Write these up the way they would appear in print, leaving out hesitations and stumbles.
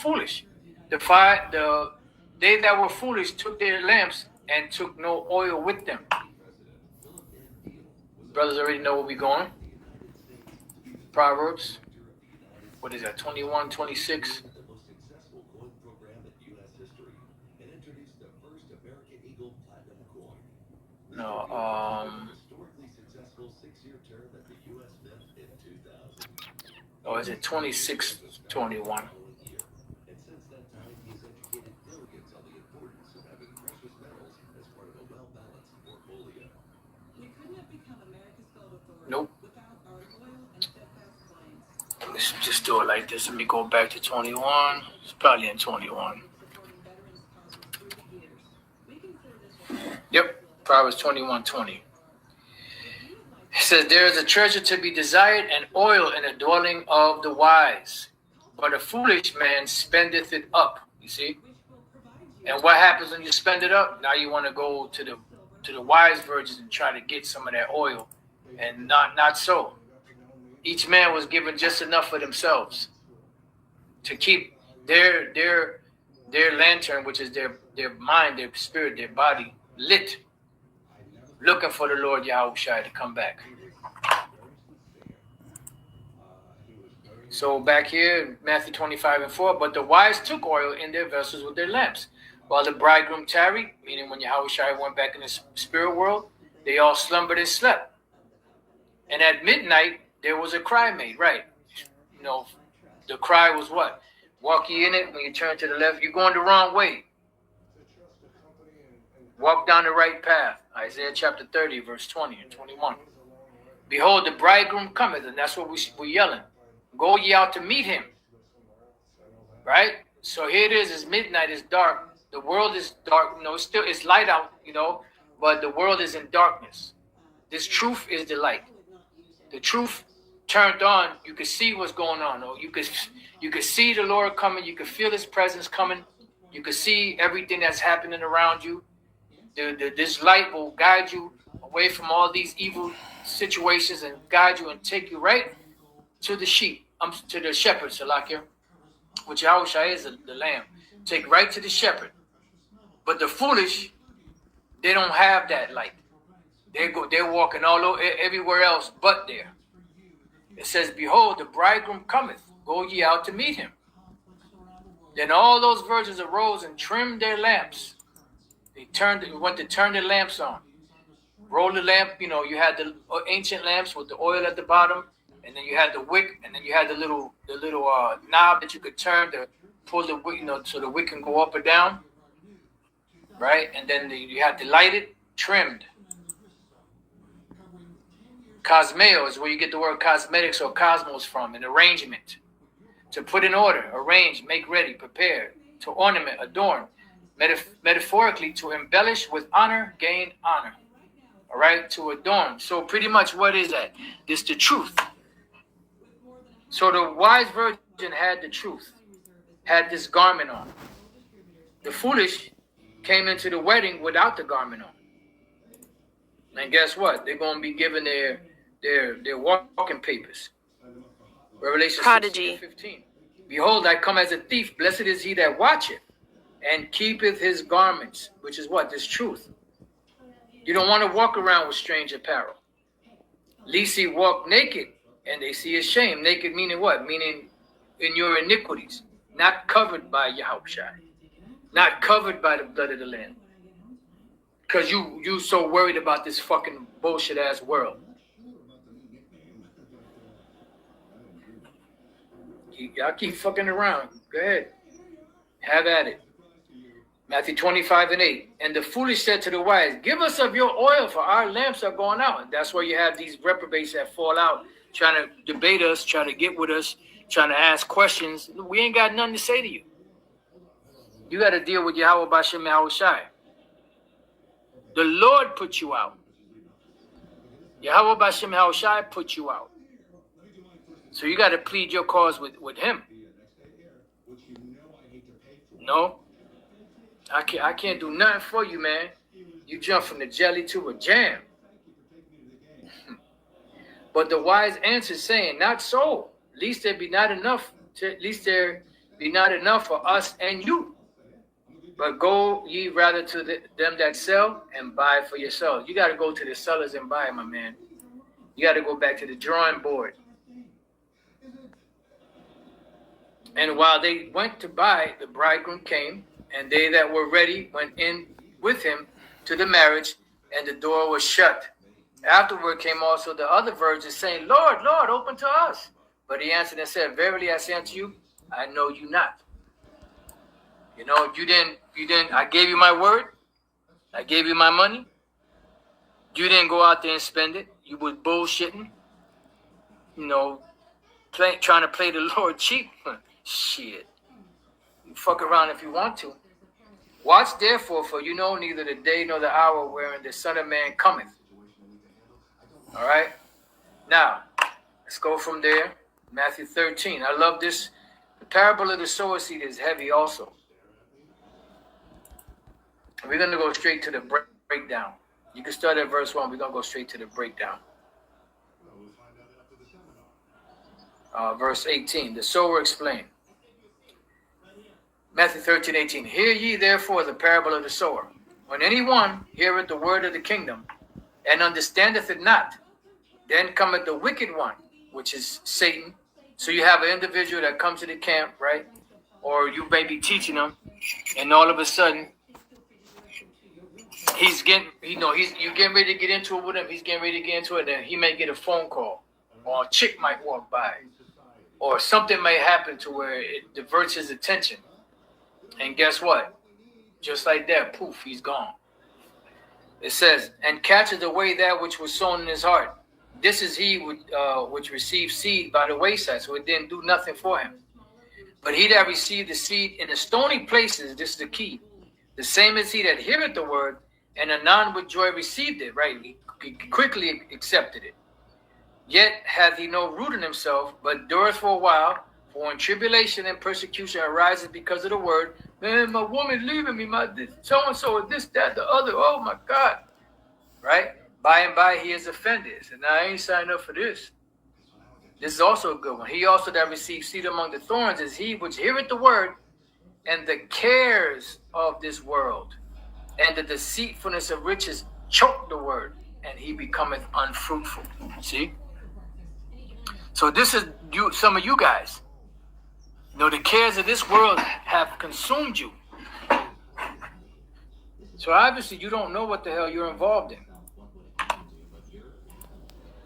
foolish. They that were foolish took their lamps and took no oil with them. Brothers already know where we're going. Proverbs. What is that? 21, 26. No, or is it 26, 21? Nope. Let's just do it like this. Let me go back to 21. It's probably in 21. Yep. Proverbs 21:20. It says, there is a treasure to be desired and oil in the dwelling of the wise, but a foolish man spendeth it up. You see? And what happens when you spend it up? Now you want to go to the wise virgins and try to get some of that oil. And not so. Each man was given just enough for themselves to keep their lantern, which is their mind, their spirit, their body, lit, looking for the Lord Yahushua to come back. So back here, Matthew 25:4, but the wise took oil in their vessels with their lamps, while the bridegroom tarried, meaning when Yahushua went back in the spirit world, they all slumbered and slept. And at midnight, there was a cry made, right? You know, the cry was what? Walk ye in it. When you turn to the left, you're going the wrong way. Walk down the right path. Isaiah chapter 30, verse 20 and 21. Behold, the bridegroom cometh, and that's what we're yelling. Go ye out to meet him. Right? So here it is. It's midnight. It's dark. The world is dark. You know, it's light out, you know, but the world is in darkness. This truth is the light. The truth turned on, you could see what's going on. Or you could see the Lord coming. You could feel his presence coming. You could see everything that's happening around you. This light will guide you away from all these evil situations and guide you and take you right to the sheep, to the shepherd, Salakia, which Yahushua is the lamb. Take right to the shepherd. But the foolish, they don't have that light. They're walking all over everywhere else but there. It says, behold, the bridegroom cometh. Go ye out to meet him. Then all those virgins arose and trimmed their lamps. They went to turn their lamps on. Roll the lamp, you know, you had the ancient lamps with the oil at the bottom, and then you had the wick, and then you had the little knob that you could turn to pull the wick, you know, so the wick can go up or down. Right? And then you had to light it, trimmed. Cosmeo is where you get the word cosmetics or cosmos from, an arrangement. To put in order, arrange, make ready, prepare, to ornament, adorn. Metaphorically, to embellish with honor, gain honor. All right, to adorn. So pretty much what is that? This the truth. So the wise virgin had the truth, had this garment on. The foolish came into the wedding without the garment on. And guess what? They're going to be given their walking papers. Revelation 16:15. Behold, I come as a thief. Blessed is he that watcheth and keepeth his garments, which is what? This truth. You don't want to walk around with strange apparel. Lest he walk naked, and they see his shame. Naked meaning what? Meaning in your iniquities. Not covered by Yahushua. Not covered by the blood of the Lamb. Because you so worried about this fucking bullshit ass world. Y'all keep fucking around. Go ahead. Have at it. Matthew 25:8. And the foolish said to the wise, give us of your oil, for our lamps are going out. And that's where you have these reprobates that fall out, trying to debate us, trying to get with us, trying to ask questions. We ain't got nothing to say to you. You got to deal with Yahweh Bashem Yahushai. The Lord put you out. Yahweh Bashem Yahushai put you out. So you got to plead your cause with him. No, I can't do nothing for you, man. You jump from the jelly to a jam. But the wise answered, saying, not so. Least there be not enough. Least there be not enough for us and you. But go ye rather to them that sell and buy for yourselves. You got to go to the sellers and buy, my man. You got to go back to the drawing board. And while they went to buy, the bridegroom came, and they that were ready went in with him to the marriage, and the door was shut. Afterward came also the other virgins, saying, Lord, Lord, open to us. But he answered and said, Verily I say unto you, I know you not. You know, you didn't, I gave you my word. I gave you my money. You didn't go out there and spend it. You was bullshitting. You know, trying to play the Lord cheap. Shit. You fuck around if you want to. Watch therefore, for you know neither the day nor the hour wherein the Son of Man cometh. All right? Now, let's go from there. Matthew 13. I love this. The parable of the sower seed is heavy also. We're going to go straight to the breakdown. You can start at verse 1. We're going to go straight to the breakdown. Verse 18. The sower explained. Matthew 13:18. Hear ye therefore the parable of the sower. When any one heareth the word of the kingdom, and understandeth it not, then cometh the wicked one, which is Satan. So you have an individual that comes to the camp, right? Or you may be teaching them, and all of a sudden, he's getting, you're getting ready to get into it with him. He's getting ready to get into it, and he may get a phone call, or a chick might walk by, or something may happen to where it diverts his attention. And guess what? Just like that, poof, he's gone. It says, and catches away that which was sown in his heart. This is he which received seed by the wayside, so it didn't do nothing for him. But he that received the seed in the stony places, this is the key, the same as he that heareth the word, and anon with joy received it, right? He quickly accepted it. Yet hath he no root in himself, but dureth for a while. For when tribulation and persecution arises because of the word, man, my woman leaving me, my so-and-so, this, that, the other, oh my God, right? By and by he is offended. And now I ain't signed up for this. This is also a good one. He also that received seed among the thorns is he which heareth the word, and the cares of this world and the deceitfulness of riches choke the word, and he becometh unfruitful. See? So this is you, some of you guys. You know, the cares of this world have consumed you. So obviously you don't know what the hell you're involved in.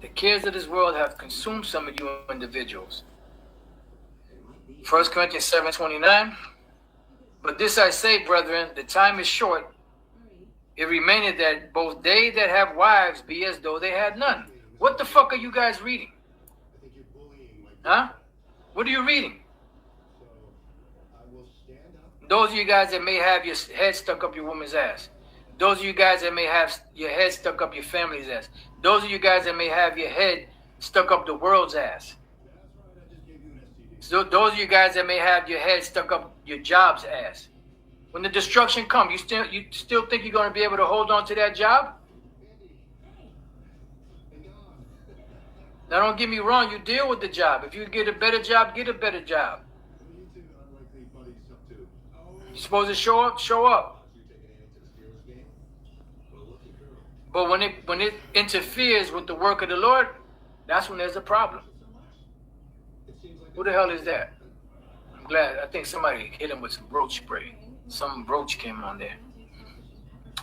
The cares of this world have consumed some of you individuals. 1 Corinthians 7:29. But this I say, brethren, the time is short. It remaineth that both they that have wives be as though they had none. What the fuck are you guys reading? Huh? What are you reading? Those of you guys that may have your head stuck up your woman's ass. Those of you guys that may have your head stuck up your family's ass. Those of you guys that may have your head stuck up the world's ass. So those of you guys that may have your head stuck up your job's ass. When the destruction comes, you still think you're going to be able to hold on to that job? Now don't get me wrong, you deal with the job. If you get a better job, get a better job. You're supposed to show up, show up. But when it interferes with the work of the Lord, that's when there's a problem. Who the hell is that? I'm glad. I think somebody hit him with some roach spray. Some roach came on there.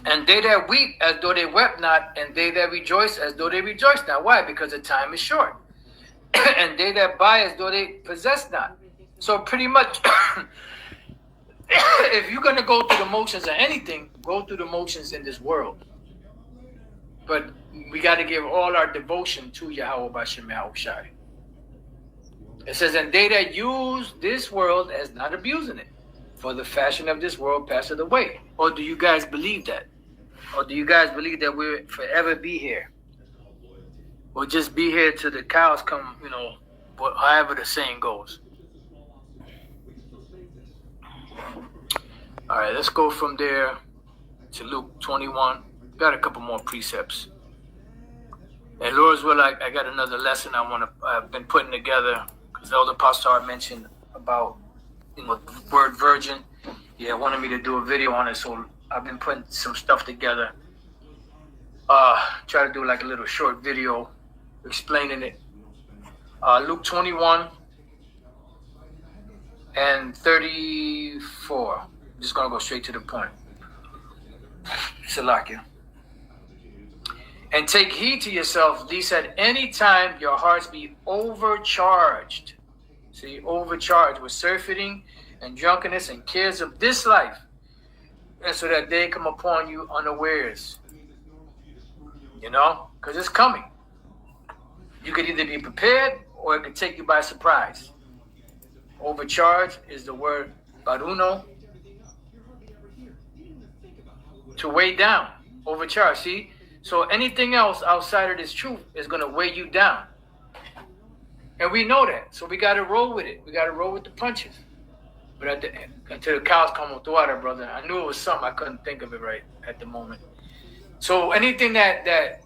And they that weep as though they wept not, and they that rejoice as though they rejoice not. Why? Because the time is short. And they that buy as though they possess not. So pretty much, if you're going to go through the motions of anything, go through the motions in this world. But we got to give all our devotion to Yahweh Bashem Yahushai. It says, and they that use this world as not abusing it, for the fashion of this world passeth away. Or do you guys believe that? Or do you guys believe that we'll forever be here? Or just be here till the cows come, however the saying goes. All right, let's go from there to Luke 21. Got a couple more precepts. And Lord's will, I got another lesson I've been putting together, because Elder Pastor mentioned about, word virgin. Yeah, wanted me to do a video on it, so I've been putting some stuff together. Try to do like a little short video explaining it. Luke 21 and 34. I'm just gonna go straight to the point. Salakia. And take heed to yourselves, lest at any time your hearts be overcharged. See, overcharged with surfeiting and drunkenness and cares of this life, and so that they come upon you unawares. Because it's coming. You could either be prepared or it could take you by surprise. Overcharged is the word baruno, to weigh down. Overcharged, see? So anything else outside of this truth is going to weigh you down. And we know that. So we got to roll with it. We got to roll with the punches. But at the end, until the cows come with the water, brother, I knew it was something. I couldn't think of it right at the moment. So anything that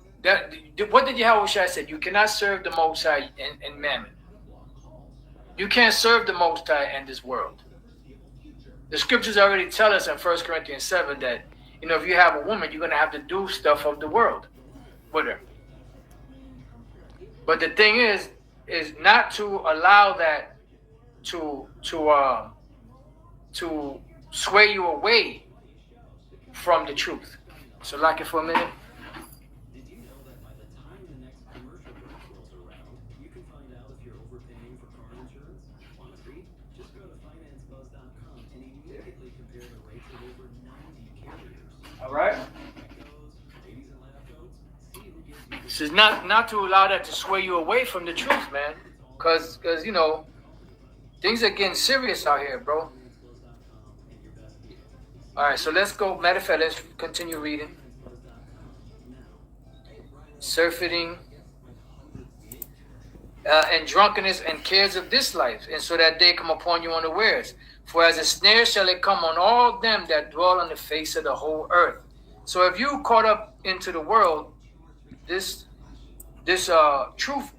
what did Yahweh Shai said? You cannot serve the Most High and mammon. You can't serve the Most High and this world. The scriptures already tell us in 1 Corinthians 7 that, if you have a woman, you're going to have to do stuff of the world with her. But the thing is not to allow that to sway you away from the truth. So like it for a minute. Did you know that by the time the next commercial break rolls around, you can find out if you're overpaying for car insurance? Want a treat? Just go to financebuzz.com and immediately compare the rates of over 90 carriers. All right. Ladies and lab coats, see who gives you This is not to allow that to sway you away from the truth, man. Because things are getting serious out here, bro. All right, so let's go. Matter of fact, let's continue reading. Surfeiting and drunkenness and cares of this life, and so that they come upon you unawares. For as a snare shall it come on all them that dwell on the face of the whole earth. So if you caught up into the world, this truth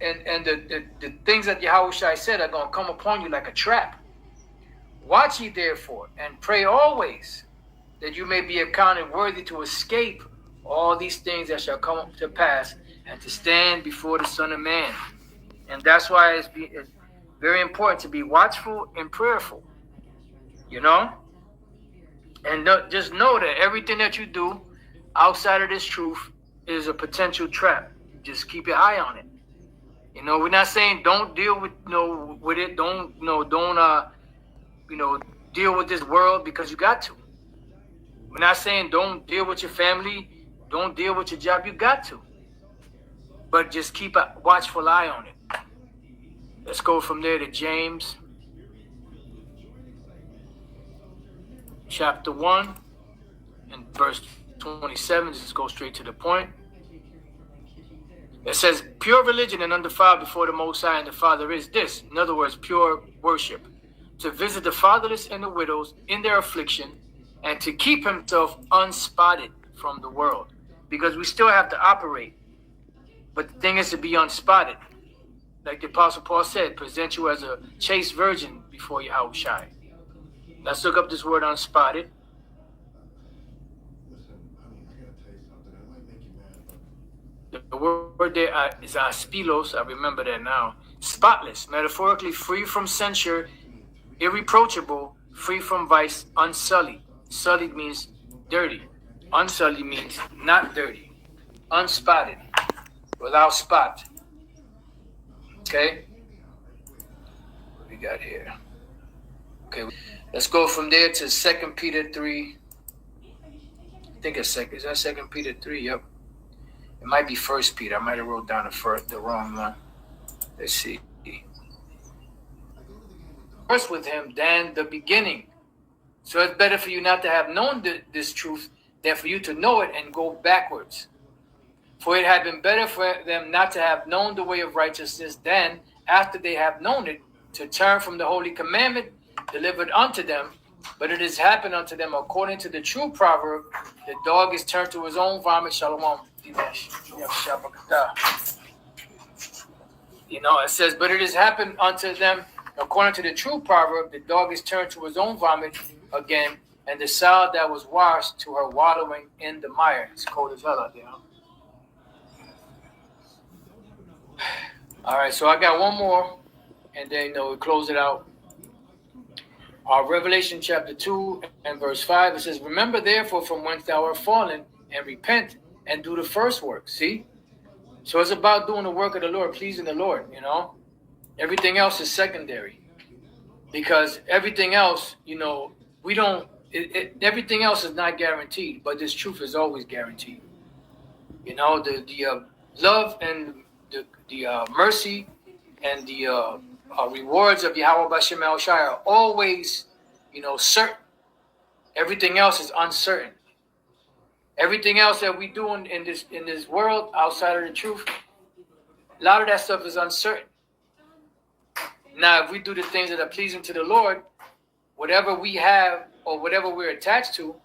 and the things that Yahweh Shai said are going to come upon you like a trap. Watch ye therefore, and pray always, that you may be accounted worthy to escape all these things that shall come to pass, and to stand before the Son of Man. And that's why it's very important to be watchful and prayerful. And just know that everything that you do outside of this truth is a potential trap. Just keep your eye on it. We're not saying don't deal with with it. Don't deal with this world because you got to. We're not saying don't deal with your family, don't deal with your job, you got to. But just keep a watchful eye on it. Let's go from there to James chapter 1 and verse 27. Just go straight to the point. It says, pure religion and undefiled before the Most High and the Father is this. In other words, pure worship. To visit the fatherless and the widows in their affliction, and to keep himself unspotted from the world. Because we still have to operate. But the thing is to be unspotted. Like the Apostle Paul said, present you as a chaste virgin before Yahweh Shai. Let's look up this word unspotted. The word there is aspilos. I remember that now. Spotless, metaphorically free from censure, irreproachable, free from vice, unsullied. Sullied means dirty. Unsullied means not dirty. Unspotted, without spot. Okay? What we got here? Okay, let's go from there to 2 Peter 3. I think it's second. Is that 2 Peter 3? Yep. It might be 1 Peter. I might have wrote down the wrong one. Let's see. First with him than the beginning. So it's better for you not to have known this truth than for you to know it and go backwards. For it had been better for them not to have known the way of righteousness than, after they have known it, to turn from the holy commandment delivered unto them. But it has happened unto them according to the true proverb, the dog is turned to his own vomit. Shalom. It says, but it has happened unto them According to the true proverb, the dog is turned to his own vomit again, and the sow that was washed to her wallowing in the mire. It's cold as hell out there. Huh? All right, so I got one more, and then we'll close it out. Revelation chapter 2 and verse 5, it says, remember therefore from whence thou art fallen, and repent, and do the first work. See? So it's about doing the work of the Lord, pleasing the Lord, Everything else is secondary. Because everything else, we don't, everything else is not guaranteed, but this truth is always guaranteed. The love and the mercy and the rewards of Yahweh Bashem El Shai are always, certain. Everything else is uncertain. Everything else that we do in this world outside of the truth, a lot of that stuff is uncertain. Now, if we do the things that are pleasing to the Lord, whatever we have or whatever we're attached to,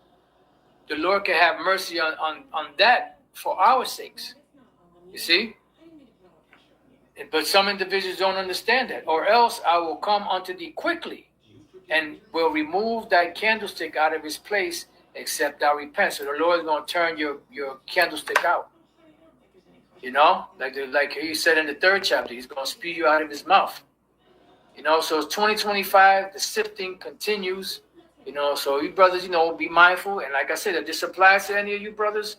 the Lord can have mercy on that for our sakes. You see? But some individuals don't understand that. Or else I will come unto thee quickly and will remove thy candlestick out of his place, except thou repent. So the Lord is going to turn your candlestick out. Like he said in the 3rd chapter, he's going to spew you out of his mouth. So it's 2025, the sifting continues. So you brothers, be mindful. And like I said, if this applies to any of you brothers,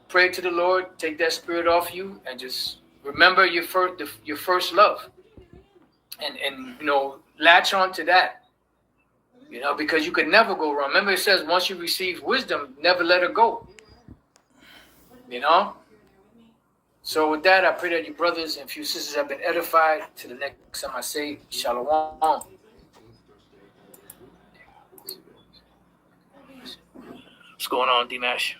pray to the Lord, take that spirit off you, and just remember your first love. And latch on to that. Because you could never go wrong. Remember it says once you receive wisdom, never let her go. So with that, I pray that you brothers and few sisters have been edified. To the next time I say, Shalom. What's going on, Dimash?